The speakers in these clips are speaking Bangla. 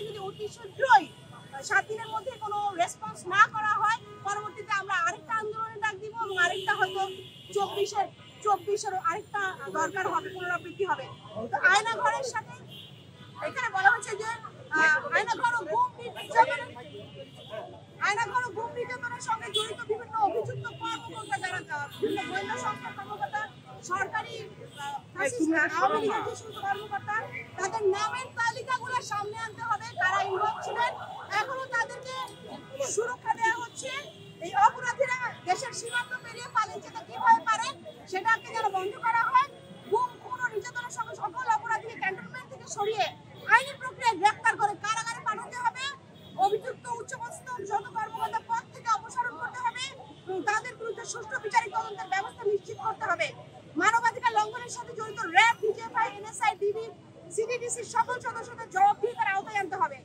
থেকে যদি অতি শীঘ্রই 7 দিনের মধ্যে কোনো রেসপন্স না করা হয়, পরবর্তীতে আমরা আরেকটা আন্দোলনের ডাক দিব এবং আরেকটা হয়তো 24-এর আরেকটা দরকার হবে, পুনরাবৃত্তি হবে। তো আয়নাঘরের সাথে এখানে বলা হচ্ছে যে আয়নাঘর ও গুম নির্যাতনের সঙ্গে জড়িত বিভিন্ন অভিযুক্ত কর্মকর্তা, যারা বিভিন্ন গোয়েন্দা সংস্থার কর্মকর্তা, সরকারি কর্মকর্তা, তাদের নামের তালিকাগুলো সামনে আনতে হবে। তারা ইনভলভ ছিলেন, এখনো তাদেরকে সুরক্ষা দেওয়া হচ্ছে। এই অপরাধীরা দেশের সীমান্ত পেরিয়ে পালিয়ে যেতে কিভাবে পারে সেটাকে যেন বন্ধ করা হয়। গুম, খুন ও নির্যাতনের সঙ্গে সকল অপরাধীকে ক্যান্টনমেন্ট থেকে সরিয়ে আইনি প্রক্রিয়ায় গ্রেফতার করে কারাগারে পাঠাতে হবে। অভিযুক্ত উচ্চপদস্থ যত কর্মকর্তা পদ থেকে অপসারণ করতে হবে এবং তাদের বিরুদ্ধে সুষ্ঠু বিচারিক তদন্তের ব্যবস্থা নিশ্চিত করতে হবে। মানবাধিকার লঙ্ঘনের সাথে জড়িত র্যাব, ডিজিএফআই, এনএসআই, ডিবি, সিডিডিসির সকল সদস্যদের জবাবদিহিতার আওতায় আনতে হবে।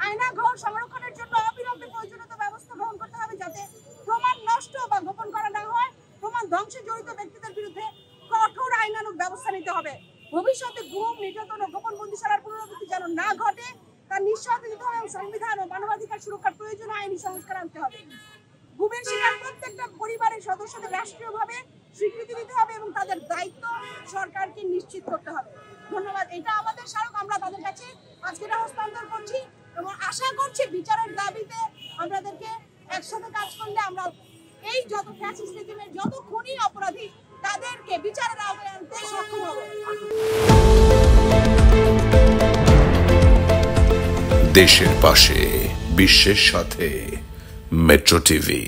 আয়নাঘর সংরক্ষণের জন্য অবিলম্বে প্রয়োজনীয় ব্যবস্থা গ্রহণ করতে হবে, যাতে প্রমাণ নষ্ট বা গোপন করা না হয়। প্রমাণ ধ্বংসে জড়িত ব্যক্তিদের বিরুদ্ধে কঠোর আইনানুগ ব্যবস্থা নিতে হবে। ভবিষ্যতে গুম, নির্যাতন ও গোপন বন্দিশালার পুনরাবৃত্তি যেন না ঘটে তার নিশ্চয়তা দিতে হবে এবং সংবিধান ও মানবাধিকার সুরক্ষার প্রয়োজনীয় আইনি সংস্কার আনতে হবে। গুমের শিকার প্রত্যেকটা পরিবারের সদস্যদের রাষ্ট্রীয়ভাবে স্বীকৃতি দিতে হবে এবং তাদের দায়িত্ব সরকারকে নিশ্চিত করতে হবে। ধন্যবাদ। এটা আমাদের স্মারক, আমরা তাদের কাছে আজকে হস্তান্তর করছি এবং আশা করছি বিচারের দাবিতে আমাদেরকে একসাথে কাজ করলে আমরা এই যত ফ্যাসিস্ট রেজিমের যত খুনি অপরাধী তাদেরকে বিচারের আওতায় আনতে সক্ষম হব। দেশের পাশে, বিশ্বের সাথে, মেট্রো টিভি।